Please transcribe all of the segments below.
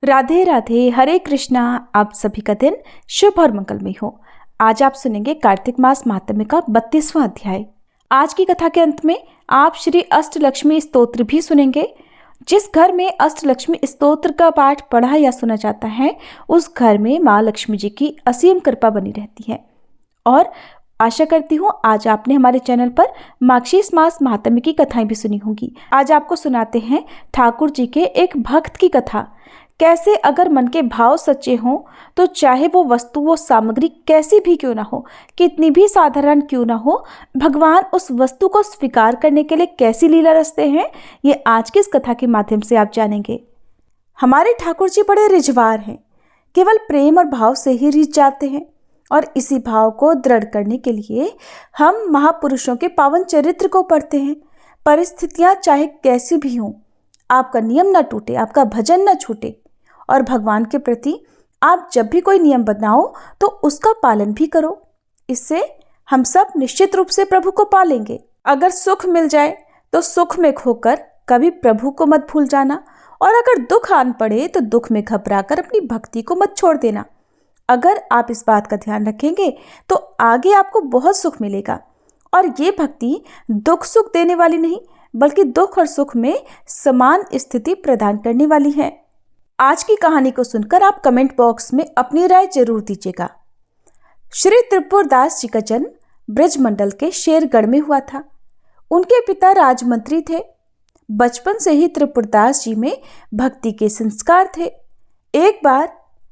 राधे राधे, हरे कृष्णा। आप सभी का दिन शुभ और मंगलमय हो। आज आप सुनेंगे कार्तिक मास महात्म्य का 32वां अध्याय। आज की कथा के अंत में आप श्री अष्टलक्ष्मी स्तोत्र भी सुनेंगे। जिस घर में अष्टलक्ष्मी स्तोत्र का पाठ पढ़ा या सुना जाता है, उस घर में माँ लक्ष्मी जी की असीम कृपा बनी रहती है। और आशा करती हूँ आज आपने हमारे चैनल पर मार्गशीर्ष मास महात्म्य की कथाएं भी सुनी होंगी। आज आपको सुनाते हैं ठाकुर जी के एक भक्त की कथा। कैसे अगर मन के भाव सच्चे हों तो चाहे वो वस्तु वो सामग्री कैसी भी क्यों ना हो, कितनी भी साधारण क्यों ना हो, भगवान उस वस्तु को स्वीकार करने के लिए कैसी लीला रचते हैं, ये आज की इस कथा के माध्यम से आप जानेंगे। हमारे ठाकुर जी बड़े रिझवार हैं, केवल प्रेम और भाव से ही रिझ जाते हैं। और इसी भाव को दृढ़ करने के लिए हम महापुरुषों के पावन चरित्र को पढ़ते हैं। परिस्थितियां चाहे कैसी भी हों, आपका नियम न टूटे, आपका भजन न छूटे। और भगवान के प्रति आप जब भी कोई नियम बनाओ तो उसका पालन भी करो। इससे हम सब निश्चित रूप से प्रभु को पालेंगे। अगर सुख मिल जाए तो सुख में खोकर कभी प्रभु को मत भूल जाना, और अगर दुख आन पड़े तो दुख में घबराकर अपनी भक्ति को मत छोड़ देना। अगर आप इस बात का ध्यान रखेंगे तो आगे आपको बहुत सुख मिलेगा। और ये भक्ति दुख सुख देने वाली नहीं, बल्कि दुख और सुख में समान स्थिति प्रदान करने वाली है। आज की कहानी को सुनकर आप कमेंट बॉक्स में अपनी राय जरूर दीजिएगा। श्री त्रिपुरदास जी का जन्म ब्रजमंडल के शेरगढ़ में हुआ था। उनके पिता राजमंत्री थे। बचपन से ही त्रिपुरदास जी में भक्ति के संस्कार थे। एक बार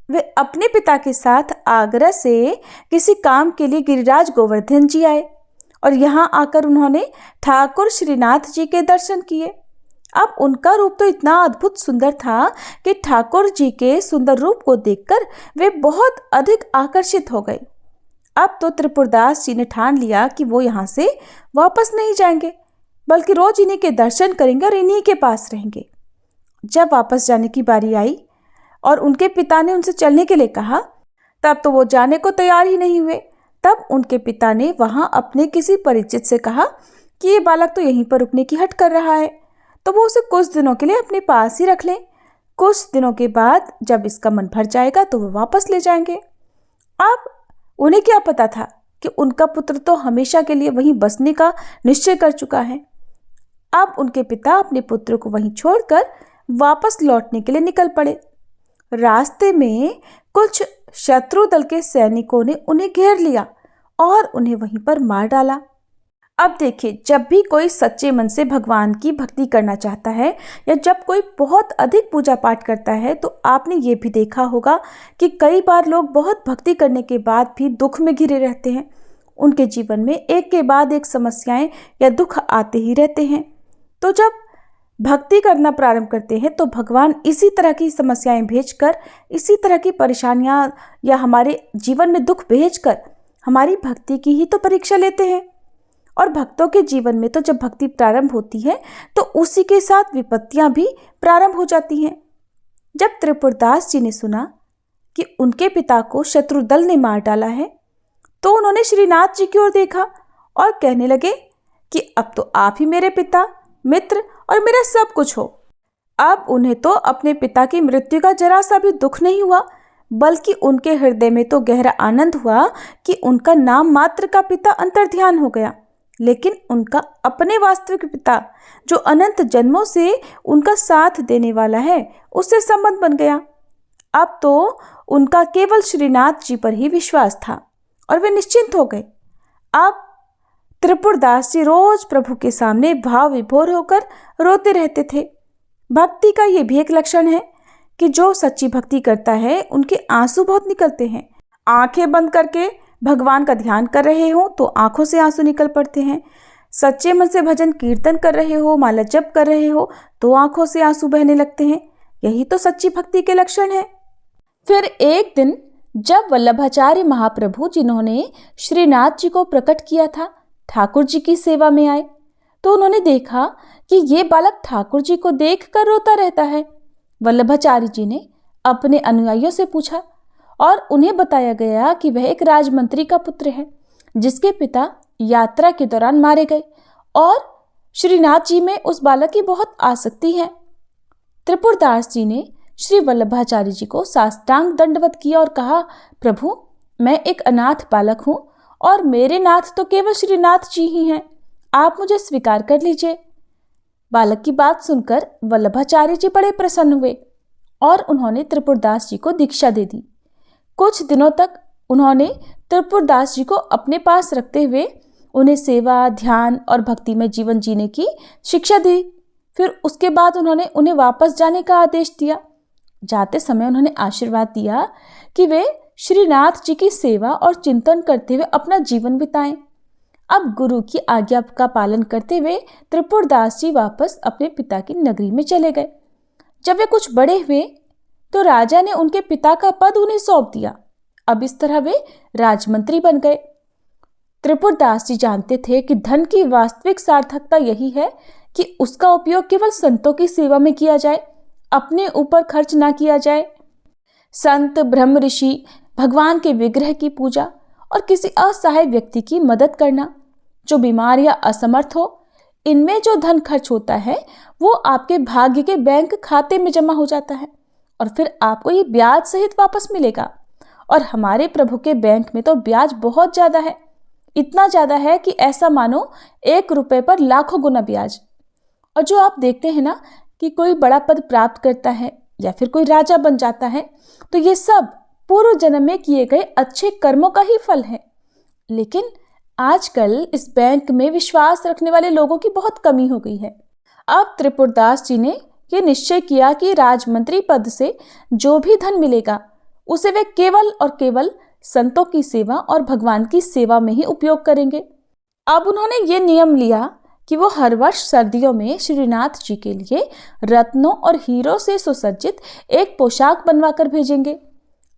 वे अपने पिता के साथ आगरा से किसी काम के लिए गिरिराज गोवर्धन जी आए और यहाँ आकर उन्होंने ठाकुर श्रीनाथ जी के दर्शन किए। अब उनका रूप तो इतना अद्भुत सुंदर था कि ठाकुर जी के सुंदर रूप को देखकर वे बहुत अधिक आकर्षित हो गए। अब तो त्रिपुरदास जी ने ठान लिया कि वो यहाँ से वापस नहीं जाएंगे, बल्कि रोज इन्हीं के दर्शन करेंगे और इन्हीं के पास रहेंगे। जब वापस जाने की बारी आई और उनके पिता ने उनसे चलने के लिए कहा, तब तो वो जाने को तैयार ही नहीं हुए। तब उनके पिता ने वहाँ अपने किसी परिचित से कहा कि ये बालक तो यहीं पर रुकने की हट कर रहा है, तो वो उसे कुछ दिनों के लिए अपने पास ही रख लें। कुछ दिनों के बाद जब इसका मन भर जाएगा तो वो वापस ले जाएंगे। अब उन्हें क्या पता था कि उनका पुत्र तो हमेशा के लिए वहीं बसने का निश्चय कर चुका है। अब उनके पिता अपने पुत्र को वहीं छोड़कर वापस लौटने के लिए निकल पड़े। रास्ते में कुछ शत्रु दल के सैनिकों ने उन्हें घेर लिया और उन्हें वहीं पर मार डाला। अब देखिए, जब भी कोई सच्चे मन से भगवान की भक्ति करना चाहता है या जब कोई बहुत अधिक पूजा पाठ करता है, तो आपने ये भी देखा होगा कि कई बार लोग बहुत भक्ति करने के बाद भी दुख में घिरे रहते हैं। उनके जीवन में एक के बाद एक समस्याएं या दुख आते ही रहते हैं। तो जब भक्ति करना प्रारंभ करते हैं तो भगवान इसी तरह की समस्याएं भेजकर, इसी तरह की परेशानियां या हमारे जीवन में दुख भेजकर हमारी भक्ति की ही तो परीक्षा लेते हैं। और भक्तों के जीवन में तो जब भक्ति प्रारंभ होती है तो उसी के साथ विपत्तियां भी प्रारंभ हो जाती हैं। जब त्रिपुरदास जी ने सुना कि उनके पिता को शत्रु दल ने मार डाला है, तो उन्होंने श्रीनाथ जी की ओर देखा और कहने लगे कि अब तो आप ही मेरे पिता, मित्र और मेरा सब कुछ हो। अब उन्हें तो अपने पिता की मृत्यु का जरा सा भी दुख नहीं हुआ, बल्कि उनके हृदय में तो गहरा आनंद हुआ कि उनका नाम मात्र का पिता अंतर्ध्यान हो गया। लेकिन उनका अपने वास्तविक पिता, जो अनंत जन्मों से उनका साथ देने वाला है, उससे संबंध बन गया। अब तो उनका केवल श्रीनाथ जी पर ही विश्वास था और वे निश्चिंत हो गए। अब त्रिपुरदास जी रोज प्रभु के सामने भाव विभोर होकर रोते रहते थे। भक्ति का ये भी एक लक्षण है कि जो सच्ची भक्ति करता है उनके आंसू बहुत निकलते हैं। आंखें बंद करके भगवान का ध्यान कर रहे हो तो आंखों से आंसू निकल पड़ते हैं। सच्चे मन से भजन कीर्तन कर रहे हो, माला जप कर रहे हो तो आंखों से आंसू बहने लगते हैं। यही तो सच्ची भक्ति के लक्षण है। फिर एक दिन जब वल्लभाचार्य महाप्रभु, जिन्होंने श्रीनाथ जी को प्रकट किया था, ठाकुर जी की सेवा में आए, तो उन्होंने देखा कि ये बालक ठाकुर जी को देखकर रोता रहता है। वल्लभाचार्य जी ने अपने अनुयायियों से पूछा और उन्हें बताया गया कि वह एक राजमंत्री का पुत्र है, जिसके पिता यात्रा के दौरान मारे गए और श्रीनाथ जी में उस बालक की बहुत आसक्ति है। त्रिपुरदास जी ने श्री वल्लभाचार्य जी को साष्टांग दंडवत किया और कहा, प्रभु, मैं एक अनाथ बालक हूँ और मेरे नाथ तो केवल श्रीनाथ जी ही हैं, आप मुझे स्वीकार कर लीजिए। बालक की बात सुनकर वल्लभाचार्य जी बड़े प्रसन्न हुए और उन्होंने त्रिपुरदास जी को दीक्षा दे दी। कुछ दिनों तक उन्होंने त्रिपुरदास जी को अपने पास रखते हुए उन्हें सेवा, ध्यान और भक्ति में जीवन जीने की शिक्षा दी। फिर उसके बाद उन्होंने उन्हें वापस जाने का आदेश दिया। जाते समय उन्होंने आशीर्वाद दिया कि वे श्रीनाथ जी की सेवा और चिंतन करते हुए अपना जीवन बिताएं। अब गुरु की आज्ञा का पालन करते हुए त्रिपुरदास जी वापस अपने पिता की नगरी में चले गए। जब वे कुछ बड़े हुए तो राजा ने उनके पिता का पद उन्हें सौंप दिया। अब इस तरह वे राजमंत्री बन गए। त्रिपुरदास जी जानते थे कि धन की वास्तविक सार्थकता यही है कि उसका उपयोग केवल संतों की सेवा में किया जाए, अपने ऊपर खर्च ना किया जाए। संत, ब्रह्म ऋषि, भगवान के विग्रह की पूजा और किसी असहाय व्यक्ति की मदद करना जो बीमार या असमर्थ हो, इनमें जो धन खर्च होता है वो आपके भाग्य के बैंक खाते में जमा हो जाता है और फिर आपको ये ब्याज सहित वापस मिलेगा। और हमारे प्रभु के बैंक में तो ब्याज बहुत ज़्यादा है, इतना ज़्यादा है कि ऐसा मानो 1 रुपये पर लाखों गुना ब्याज। और जो आप देखते हैं ना कि कोई बड़ा पद प्राप्त करता है या फिर कोई राजा बन जाता है, तो ये सब पूर्व जन्म में किए गए अच्छे कर्मों का ही फल है। लेकिन आजकल इस बैंक में विश्वास रखने वाले लोगों की बहुत कमी हो गई है। अब त्रिपुरदास जी ने ये निश्चय किया कि राजमंत्री पद से जो भी धन मिलेगा उसे वे केवल और केवल संतों की सेवा और भगवान की सेवा में ही उपयोग करेंगे। अब उन्होंने ये नियम लिया कि वो हर वर्ष सर्दियों में श्रीनाथ जी के लिए रत्नों और हीरों से सुसज्जित एक पोशाक बनवा कर भेजेंगे।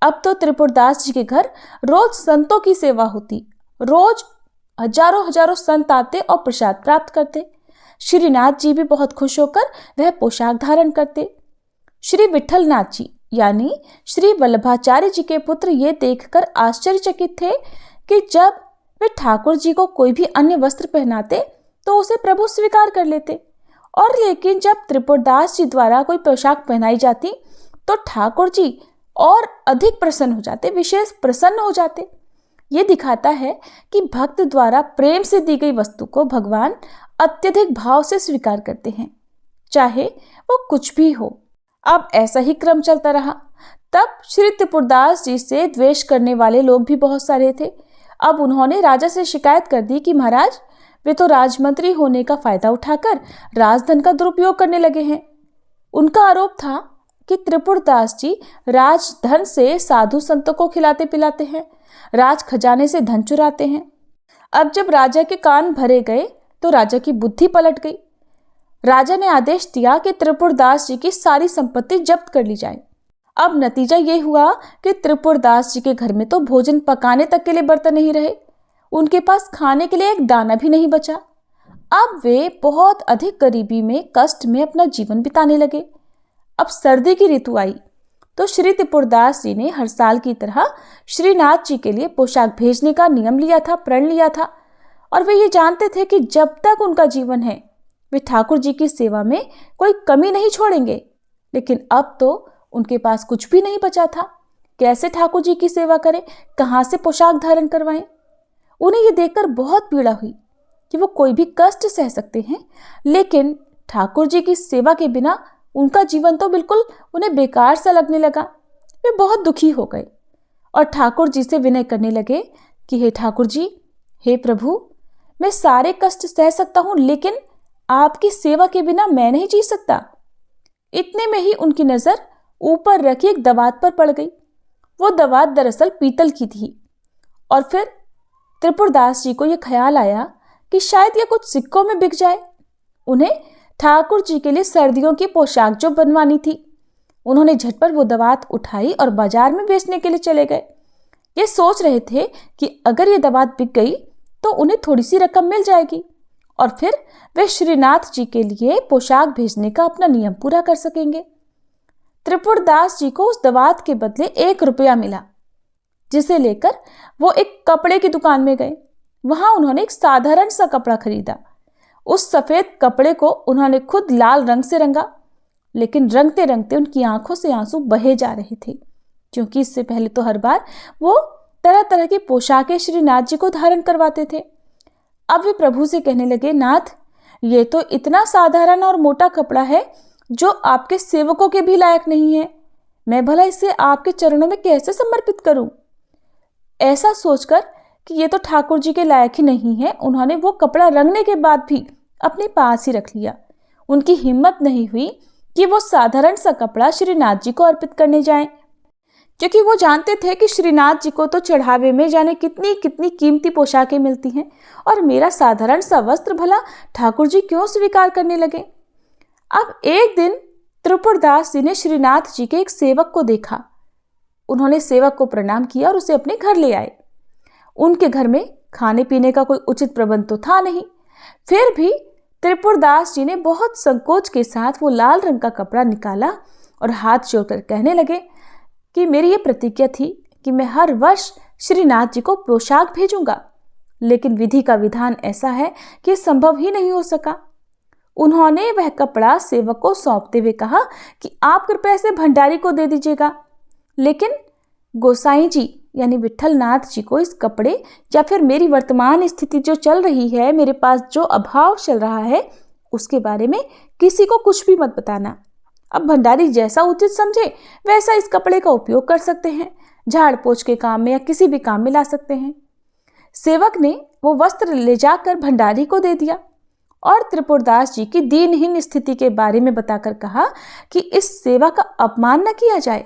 अब तो त्रिपुरदास जी के घर रोज संतों की सेवा होती। रोज हजारों हजारों संत आते और प्रसाद प्राप्त करते। श्रीनाथ जी भी बहुत खुश होकर वह पोशाक धारण करते। श्री विठलनाथ जी यानी श्री वल्लभाचार्य जी के पुत्र ये देखकर आश्चर्यचकित थे कि जब वे ठाकुर जी को कोई भी अन्य वस्त्र पहनाते तो उसे प्रभु स्वीकार कर लेते, और लेकिन जब त्रिपुरदास जी द्वारा कोई पोशाक पहनाई जाती तो ठाकुर जी और अधिक प्रसन्न हो जाते, विशेष प्रसन्न हो जाते। ये दिखाता है कि भक्त द्वारा प्रेम से दी गई वस्तु को भगवान अत्यधिक भाव से स्वीकार करते हैं, चाहे वो कुछ भी हो। अब ऐसा ही क्रम चलता रहा। तब श्री त्रिपुरदास जी से द्वेष करने वाले लोग भी बहुत सारे थे। अब उन्होंने राजा से शिकायत कर दी कि महाराज, वे तो राजमंत्री होने का फायदा उठाकर राजधन का दुरुपयोग करने लगे हैं। उनका आरोप था कि त्रिपुरदास जी राजधन से साधु संतों को खिलाते पिलाते हैं, राज खजाने से धन चुराते हैं। अब जब राजा के कान भरे गए तो राजा की बुद्धि पलट गई। राजा ने आदेश दिया कि त्रिपुरदास जी की सारी संपत्ति जब्त कर ली जाए। अब नतीजा ये हुआ कि त्रिपुरदास जी के घर में तो भोजन पकाने तक के लिए बर्तन नहीं रहे, उनके पास खाने के लिए एक दाना भी नहीं बचा। अब वे बहुत अधिक गरीबी में, कष्ट में अपना जीवन बिताने लगे। अब सर्दी की ऋतु आई तो श्री त्रिपुरदास जी ने हर साल की तरह श्रीनाथ जी के लिए पोशाक भेजने का नियम लिया था, प्रण लिया था। और वे ये जानते थे कि जब तक उनका जीवन है वे ठाकुर जी की सेवा में कोई कमी नहीं छोड़ेंगे। लेकिन अब तो उनके पास कुछ भी नहीं बचा था। कैसे ठाकुर जी की सेवा करें, कहाँ से पोशाक धारण करवाएं? उन्हें ये देखकर बहुत पीड़ा हुई कि वो कोई भी कष्ट सह सकते हैं, लेकिन ठाकुर जी की सेवा के बिना उनका जीवन तो बिल्कुल उन्हें बेकार सा लगने लगा। वे बहुत दुखी हो गए और ठाकुर जी से विनय करने लगे कि हे ठाकुर जी, हे प्रभु, मैं सारे कष्ट सह सकता हूँ, लेकिन आपकी सेवा के बिना मैं नहीं जी सकता। इतने में ही उनकी नज़र ऊपर रखी एक दवात पर पड़ गई। वो दवात दरअसल पीतल की थी। और फिर त्रिपुरदास जी को यह ख्याल आया कि शायद यह कुछ सिक्कों में बिक जाए। उन्हें ठाकुर जी के लिए सर्दियों की पोशाक जो बनवानी थी, उन्होंने झटपट वो दवात उठाई और बाजार में बेचने के लिए चले गए। ये सोच रहे थे कि अगर ये दवात बिक गई तो उन्हें थोड़ी सी रकम मिल जाएगी और फिर वे श्रीनाथ जी के लिए पोशाक भेजने का अपना नियम पूरा कर सकेंगे। त्रिपुरदास जी को उस दवात के बदले 1 रुपया मिला, जिसे लेकर वो एक कपड़े की दुकान में गए। वहां उन्होंने एक साधारण सा कपड़ा खरीदा। उस सफेद कपड़े को उन्होंने खुद लाल रंग से रंगा लेकिन रंगते रंगते उनकी आंखों से आंसू बहे जा रहे थे, क्योंकि इससे पहले तो हर बार वो तरह तरह की पोशाकें श्रीनाथ जी को धारण करवाते थे। अब वे प्रभु से कहने लगे, नाथ, ये तो इतना साधारण और मोटा कपड़ा है जो आपके सेवकों के भी लायक नहीं है। मैं भला इसे आपके चरणों में कैसे समर्पित करूं? ऐसा सोचकर कि ये तो ठाकुर जी के लायक ही नहीं है, उन्होंने वो कपड़ा रंगने के बाद भी अपने पास ही रख लिया। उनकी हिम्मत नहीं हुई कि वो साधारण सा कपड़ा श्रीनाथ जी को अर्पित करने जाएं, क्योंकि वो जानते थे कि श्रीनाथ जी को तो चढ़ावे में जाने कितनी कितनी कीमती पोशाकें मिलती हैं, और मेरा साधारण सा वस्त्र भला ठाकुर जी क्यों स्वीकार करने लगे। अब एक दिन त्रिपुरदास जी ने श्रीनाथ जी के एक सेवक को देखा। उन्होंने सेवक को प्रणाम किया और उसे अपने घर ले आए। उनके घर में खाने पीने का कोई उचित प्रबंध तो था नहीं, फिर भी त्रिपुरदास जी ने बहुत संकोच के साथ वो लाल रंग का कपड़ा निकाला और हाथ जोड़कर कहने लगे कि मेरी ये प्रतिज्ञा थी कि मैं हर वर्ष श्रीनाथ जी को पोशाक भेजूंगा, लेकिन विधि का विधान ऐसा है कि संभव ही नहीं हो सका। उन्होंने वह कपड़ा सेवक को सौंपते हुए कहा कि आप कृपया इसे भंडारी को दे दीजिएगा, लेकिन गोसाई जी यानी विट्ठलनाथ जी को इस कपड़े या फिर मेरी वर्तमान स्थिति जो चल रही है, मेरे पास जो अभाव चल रहा है, उसके बारे में किसी को कुछ भी मत बताना। अब भंडारी जैसा उचित समझे वैसा इस कपड़े का उपयोग कर सकते हैं, झाड़ पोछ के काम में या किसी भी काम में ला सकते हैं। सेवक ने वो वस्त्र ले जाकर भंडारी को दे दिया और त्रिपुरदास जी की दीनहीन स्थिति के बारे में बताकर कहा कि इस सेवा का अपमान न किया जाए।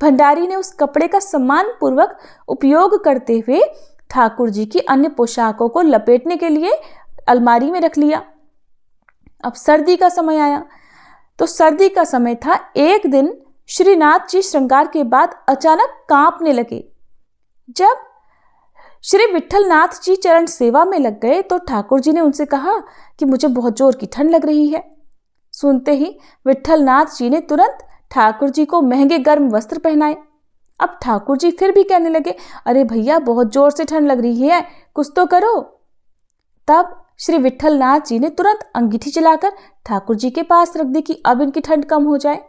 भंडारी ने उस कपड़े का सम्मान पूर्वक उपयोग करते हुए ठाकुर जी की अन्य पोशाकों को लपेटने के लिए अलमारी में रख लिया। अब सर्दी का समय आया, तो सर्दी का समय था। एक दिन श्रीनाथ जी श्रृंगार के बाद अचानक कांपने लगे। जब श्री विट्ठलनाथ जी चरण सेवा में लग गए तो ठाकुर जी ने उनसे कहा कि मुझे बहुत जोर की ठंड लग रही है। सुनते ही विट्ठलनाथ जी ने तुरंत ठाकुर जी को महंगे गर्म वस्त्र पहनाए। अब ठाकुर जी फिर भी कहने लगे, अरे भैया, बहुत जोर से ठंड लग रही है, कुछ तो करो। तब श्री विट्ठलनाथ जी ने तुरंत अंगीठी चलाकर ठाकुर जी के पास रख दी कि अब इनकी ठंड कम हो जाए,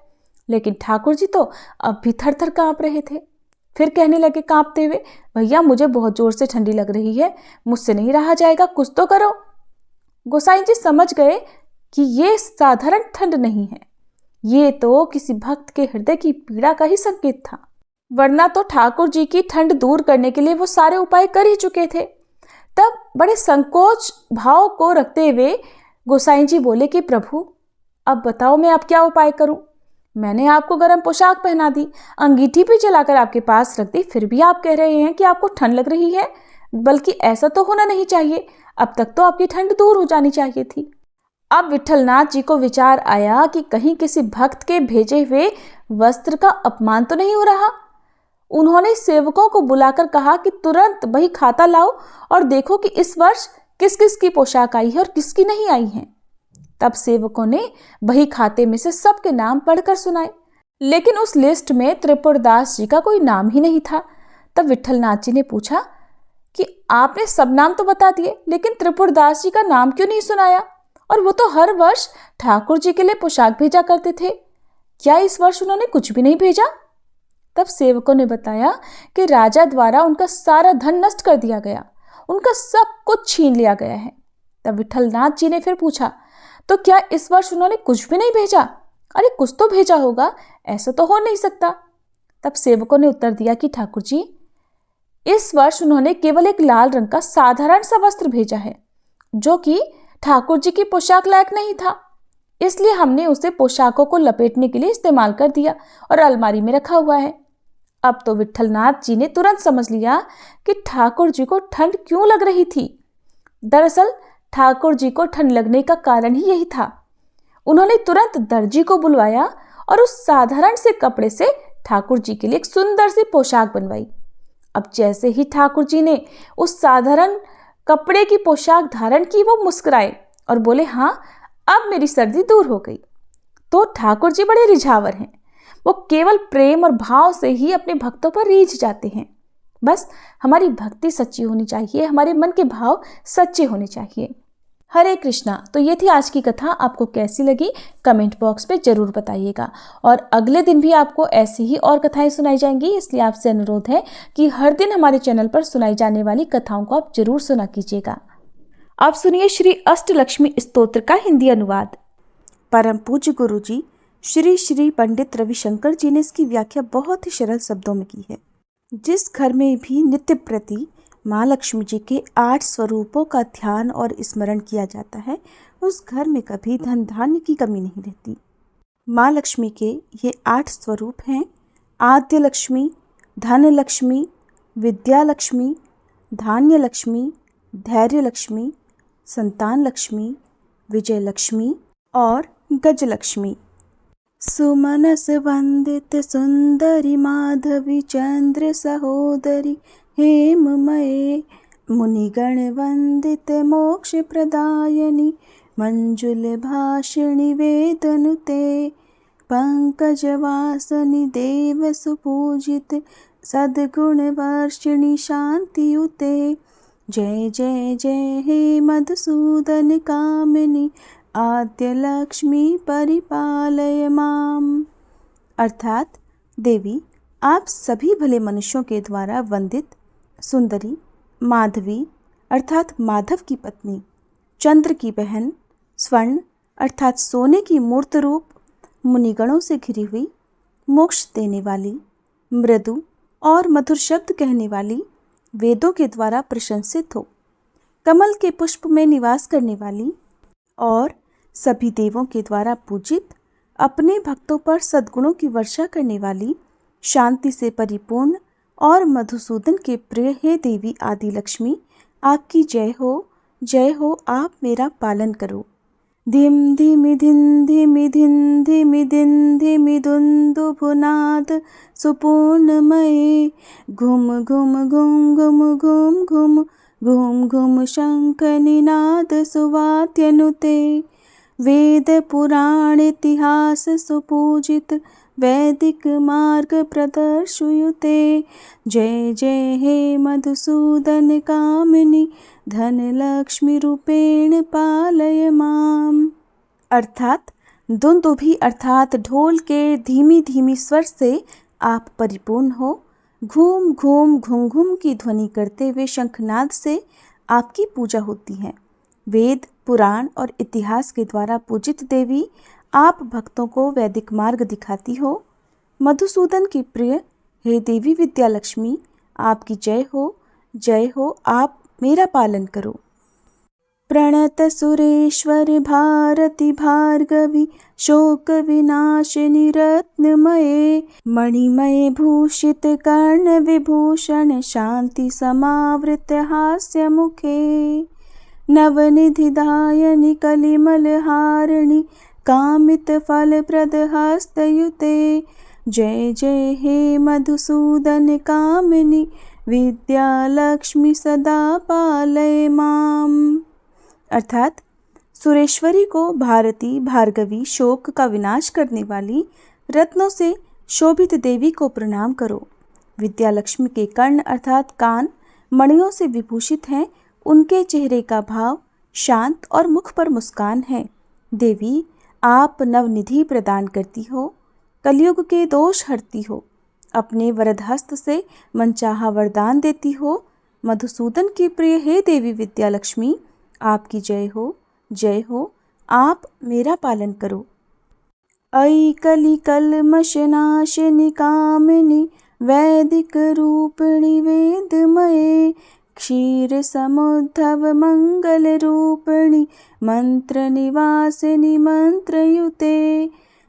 लेकिन ठाकुर जी तो अब भी थर थर कांप रहे थे। फिर कहने लगे कांपते हुए, भैया, मुझे बहुत जोर से ठंडी लग रही है, मुझसे नहीं रहा जाएगा, कुछ तो करो। गोसाई जी समझ गए कि ये साधारण ठंड नहीं है, ये तो किसी भक्त के हृदय की पीड़ा का ही संकेत था, वरना तो ठाकुर जी की ठंड दूर करने के लिए वो सारे उपाय कर ही चुके थे। तब बड़े संकोच भाव को रखते हुए गोसाई जी बोले कि प्रभु, अब बताओ मैं अब क्या उपाय करूं? मैंने आपको गर्म पोशाक पहना दी, अंगीठी भी जलाकर आपके पास रख दी, फिर भी आप कह रहे हैं कि आपको ठंड लग रही है, बल्कि ऐसा तो होना नहीं चाहिए, अब तक तो आपकी ठंड दूर हो जानी चाहिए थी। अब विट्ठलनाथ जी को विचार आया कि कहीं किसी भक्त के भेजे हुए वस्त्र का अपमान तो नहीं हो रहा। उन्होंने सेवकों को बुलाकर कहा कि तुरंत बही खाता लाओ और देखो कि इस वर्ष किस किस की पोशाक आई है और किसकी नहीं आई है। तब सेवकों ने बही खाते में से सबके नाम पढ़कर सुनाए, लेकिन उस लिस्ट में त्रिपुरदास जी का कोई नाम ही नहीं था। तब विट्ठलनाथ जी ने पूछा कि आपने सब नाम तो बता दिए, लेकिन त्रिपुरदास जी का नाम क्यों नहीं सुनाया? और वो तो हर वर्ष ठाकुर जी के लिए पोशाक भेजा करते थे, क्या इस वर्ष उन्होंने कुछ भी नहीं भेजा? तब सेवकों ने बताया कि राजा द्वारा उनका सारा धन नष्ट कर दिया गया, उनका सब कुछ छीन लिया गया है। तब विट्ठलनाथ जी ने फिर पूछा, तो क्या इस वर्ष उन्होंने कुछ भी नहीं भेजा? अरे कुछ तो भेजा होगा, ऐसा तो हो नहीं सकता। तब सेवकों ने उत्तर दिया कि ठाकुर जी, इस वर्ष उन्होंने केवल एक लाल रंग का साधारण सा वस्त्र भेजा है, जो कि ठाकुर जी की पोशाक लायक नहीं था, इसलिए हमने उसे पोशाकों को लपेटने के लिए इस्तेमाल कर दिया और अलमारी में रखा हुआ है। अब तो विट्ठलनाथ जी ने तुरंत समझ लिया कि ठाकुर जी को ठंड क्यों लग रही थी। दरअसल ठाकुर जी को ठंड लगने का कारण ही यही था। उन्होंने तुरंत दर्जी को बुलवाया और उस साधारण से कपड़े से ठाकुर जी के लिए एक सुंदर सी पोशाक बनवाई। अब जैसे ही ठाकुर जी ने उस साधारण कपड़े की पोशाक धारण की, वो मुस्कुराए और बोले, हाँ, अब मेरी सर्दी दूर हो गई। तो ठाकुर जी बड़े रिझावर हैं, वो केवल प्रेम और भाव से ही अपने भक्तों पर रीझ जाते हैं। बस हमारी भक्ति सच्ची होनी चाहिए, हमारे मन के भाव सच्चे होने चाहिए। हरे कृष्णा। तो ये थी आज की कथा। आपको कैसी लगी कमेंट बॉक्स पे जरूर बताइएगा। और अगले दिन भी आपको ऐसी ही और कथाएं सुनाई जाएंगी, इसलिए आपसे अनुरोध है कि हर दिन हमारे चैनल पर सुनाई जाने वाली कथाओं को आप जरूर सुना कीजिएगा। आप सुनिए श्री अष्टलक्ष्मी स्तोत्र का हिंदी अनुवाद। परम पूज्य गुरु जी श्री श्री पंडित रविशंकर जी ने इसकी व्याख्या बहुत ही सरल शब्दों में की है। जिस घर में भी नित्य प्रति माँ लक्ष्मी जी के 8 स्वरूपों का ध्यान और स्मरण किया जाता है, उस घर में कभी धन धान्य की कमी नहीं रहती। माँ लक्ष्मी के ये 8 स्वरूप हैं: आद्य लक्ष्मी, धन लक्ष्मी, विद्या लक्ष्मी, धान्य लक्ष्मी, धैर्य लक्ष्मी, संतान लक्ष्मी, विजय लक्ष्मी और गज लक्ष्मी। सुमनस वंदित सुंदरी माधवी चंद्र सहोदरी हेममये, मुनिगण वंदित मोक्ष प्रदायिनी मंजुल भाषिणी वेदनुते, पंकज वासनी देव सुपूजित सद्गुण वर्षिणी शांतियुते। जय जय जय हे मधुसूदन कामिनी आद्य लक्ष्मी परिपालय माम। अर्थात देवी, आप सभी भले मनुष्यों के द्वारा वंदित सुंदरी, माधवी अर्थात माधव की पत्नी, चंद्र की बहन, स्वर्ण अर्थात सोने की मूर्त रूप, मुनिगणों से घिरी हुई, मोक्ष देने वाली, मृदु और मधुर शब्द कहने वाली, वेदों के द्वारा प्रशंसित हो, कमल के पुष्प में निवास करने वाली और सभी देवों के द्वारा पूजित, अपने भक्तों पर सद्गुणों की वर्षा करने वाली, शांति से परिपूर्ण और मधुसूदन के प्रिय हे देवी आदि लक्ष्मी, आपकी जय हो, आप मेरा पालन करो। धिम धिमि धिन धिमि धिन धिमि दिन धिमि दुन्दुभुनाद सुपूर्णमये, घुम घुम घुम घुम घुम घुम घुम घुम शंख निनाद सुवाद्यनुते, वेद पुराण इतिहास सुपूजित वैदिक मार्ग प्रदर्शयुते। जय जय हे मधुसूदन कामिनी धन लक्ष्मी रूपेण पालय माम। अर्थात दुंदुभी अर्थात ढोल के धीमी धीमी स्वर से आप परिपूर्ण हो, घूम घूम घुम घुम की ध्वनि करते हुए शंखनाद से आपकी पूजा होती है। वेद पुराण और इतिहास के द्वारा पूजित देवी, आप भक्तों को वैदिक मार्ग दिखाती हो। मधुसूदन की प्रिय हे देवी विद्या लक्ष्मी, आपकी जय हो, आप मेरा पालन करो। प्रणत सुरेश्वर भारती भार्गवी शोक विनाशिनी रत्नमये, मणिमय भूषित कर्ण विभूषण शांति समावृत हास्य मुखे, नवनिधिदायनि कलिमल हारिणी कामित फल प्रद हस्तयुते। जय जय हे मधुसूदन कामिनी विद्या लक्ष्मी सदा पालय माम। अर्थात सुरेश्वरी को भारती भार्गवी शोक का विनाश करने वाली रत्नों से शोभित देवी को प्रणाम करो। विद्या लक्ष्मी के कर्ण अर्थात कान मणियों से विभूषित हैं, उनके चेहरे का भाव शांत और मुख पर मुस्कान है। देवी, आप नवनिधि प्रदान करती हो, कलयुग के दोष हरती हो, अपने वरद हस्त से मनचाहा वरदान देती हो। मधुसूदन की प्रिय हे देवी विद्या लक्ष्मी, आपकी जय हो, आप मेरा पालन करो। ऐ कलि कल्मषनाशिनी कामिनी वैदिक रूपिणी वेदमये, क्षीर समुद्धव मंगल रूपिणी मंत्र निवासिनी मंत्रयुते,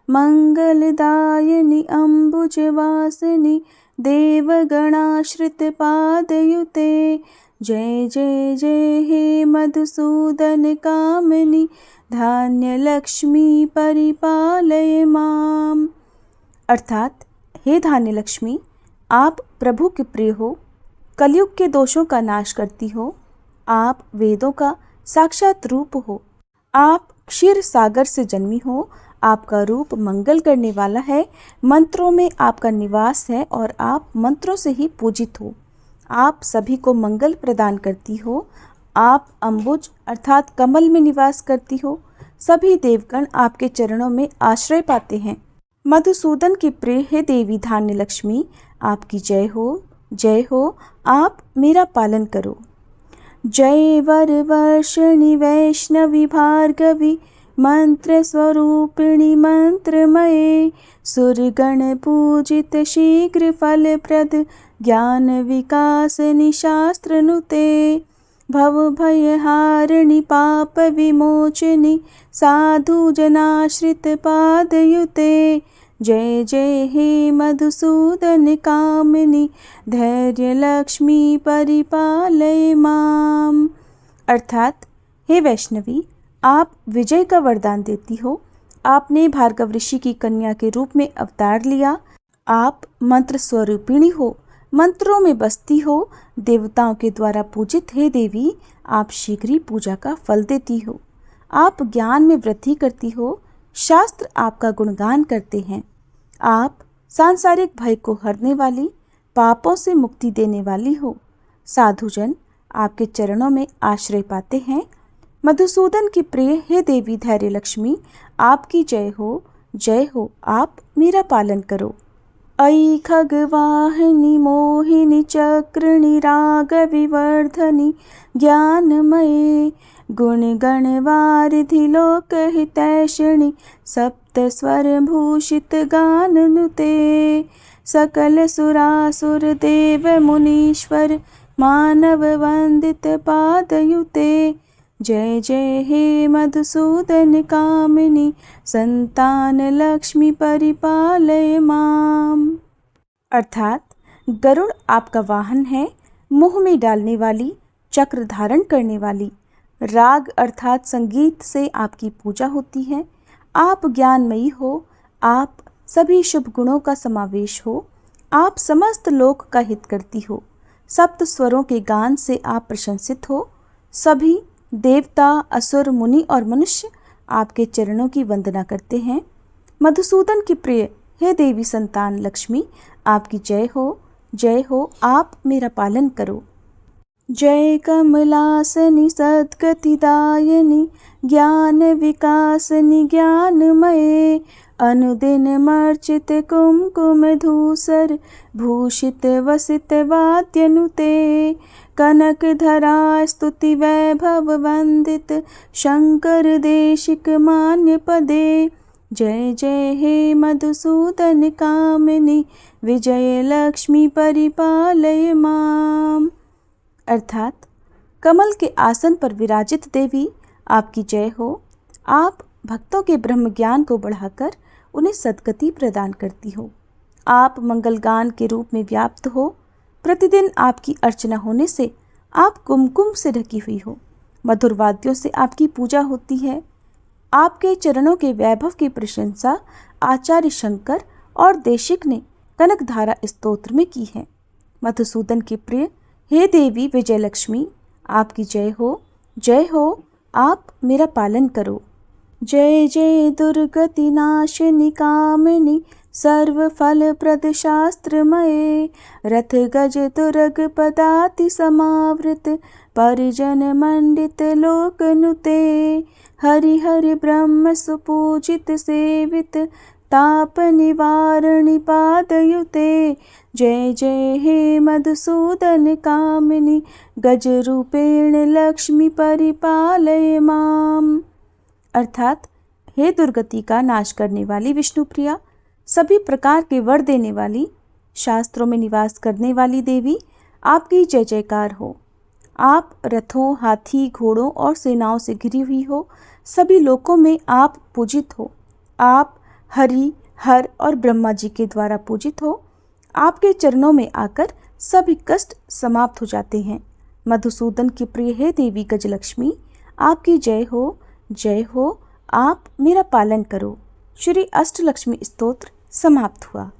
मंगलदायिनी अम्बुजवासिनी देवगणाश्रित पादयुते। जय जय जय हे मधुसूदन कामिनी धान्य लक्ष्मी परिपालय माम। अर्थात हे धान्य लक्ष्मी, आप प्रभु के प्रिय हो, कलयुग के दोषों का नाश करती हो, आप वेदों का साक्षात रूप हो, आप क्षीर सागर से जन्मी हो, आपका रूप मंगल करने वाला है, मंत्रों में आपका निवास है और आप मंत्रों से ही पूजित हो। आप सभी को मंगल प्रदान करती हो आप अम्बुज अर्थात कमल में निवास करती हो। सभी देवगण आपके चरणों में आश्रय पाते हैं। मधुसूदन की प्रिय हे देवी धान्य लक्ष्मी, आपकी जय हो, आप मेरा पालन करो। जय वरवर्षिणि वैष्णवी भार्गवी, मंत्र स्वरूपिणी मंत्रमये, सुरगण पूजित शीघ्र फलप्रद, ज्ञान विकासनि शास्त्रनुते, भव भयहारिणि पाप विमोचिनि, साधु जनाश्रित पादयुते। जय जय हे मधुसूदन कामिनी, धैर्य लक्ष्मी परिपालय माम। अर्थात हे वैष्णवी, आप विजय का वरदान देती हो। आपने भार्गव ऋषि की कन्या के रूप में अवतार लिया। आप मंत्र स्वरूपिणी हो, मंत्रों में बसती हो, देवताओं के द्वारा पूजित हे देवी, आप शीघ्र ही पूजा का फल देती हो। आप ज्ञान में वृद्धि करती हो, शास्त्र आपका गुणगान करते हैं। आप सांसारिक भय को हरने वाली, पापों से मुक्ति देने वाली हो। साधुजन आपके चरणों में आश्रय पाते हैं। मधुसूदन की प्रिय हे देवी धैर्य लक्ष्मी, आपकी जय हो, आप मेरा पालन करो। ऐ खगवाहिनी मोहिनी चक्रिणी राग विवर्धनी, ज्ञानमये गुणगण वारिधि लोकहितैषिणि, सप्त स्वर भूषित गाननुते, सकल सुरासुर देव मुनीश्वर, मानव वंदित पादयुते। जय जय हे मधुसूदन कामिनी, संतान लक्ष्मी परिपालय माम। अर्थात गरुड़ आपका वाहन है, मुंह में डालने वाली, चक्र धारण करने वाली। राग अर्थात संगीत से आपकी पूजा होती है। आप ज्ञानमयी हो, आप सभी शुभ गुणों का समावेश हो। आप समस्त लोक का हित करती हो। सप्त स्वरों के गान से आप प्रशंसित हो। सभी देवता, असुर, मुनि और मनुष्य आपके चरणों की वंदना करते हैं। मधुसूदन की प्रिय हे देवी संतान लक्ष्मी, आपकी जय हो, आप मेरा पालन करो। जय कमलासनि सद्गतिदायिनि, ज्ञान विकासनि ज्ञानमये, अनुदिन मर्चित कुमकुम धूसर, भूषित वसित वाद्यनुते, कनक धरा स्तुति वैभव वंदित, शंकर देशिक मान्य पदे। जय जय हे मधुसूदन कामिनी, विजय लक्ष्मी परिपालय माम। अर्थात कमल के आसन पर विराजित देवी, आपकी जय हो। आप भक्तों के ब्रह्म ज्ञान को बढ़ाकर उन्हें सद्गति प्रदान करती हो। आप मंगलगान के रूप में व्याप्त हो। प्रतिदिन आपकी अर्चना होने से आप कुमकुम से ढकी हुई हो। मधुर वाद्यों से आपकी पूजा होती है। आपके चरणों के वैभव की प्रशंसा आचार्य शंकर और देशिक ने कनकधारा स्तोत्र में की है। मधुसूदन की प्रिय हे देवी विजयलक्ष्मी, आपकी जय हो, आप मेरा पालन करो। जय जय दुर्गति नाशिनी कामिनी, सर्व फल प्रद शास्त्रमये, रथ गज तुरग पदाति समावृत, परिजन मंडित लोकनुते, हरि हरि ब्रह्म सुपूजित सेवित, ताप निवारणि पादयुते। जय जय हे मधुसूदन कामिनी, गज रूपेण लक्ष्मी परिपालय माम। अर्थात हे दुर्गति का नाश करने वाली विष्णुप्रिया, सभी प्रकार के वर देने वाली, शास्त्रों में निवास करने वाली देवी, आपकी जय जयकार हो। आप रथों, हाथी, घोड़ों और सेनाओं से घिरी हुई हो। सभी लोकों में आप पूजित हो। आप हरि, हर और ब्रह्मा जी के द्वारा पूजित हो। आपके चरणों में आकर सभी कष्ट समाप्त हो जाते हैं। मधुसूदन की प्रिय हे देवी गजलक्ष्मी, आपकी जय हो, आप मेरा पालन करो। श्री अष्टलक्ष्मी स्तोत्र समाप्त हुआ।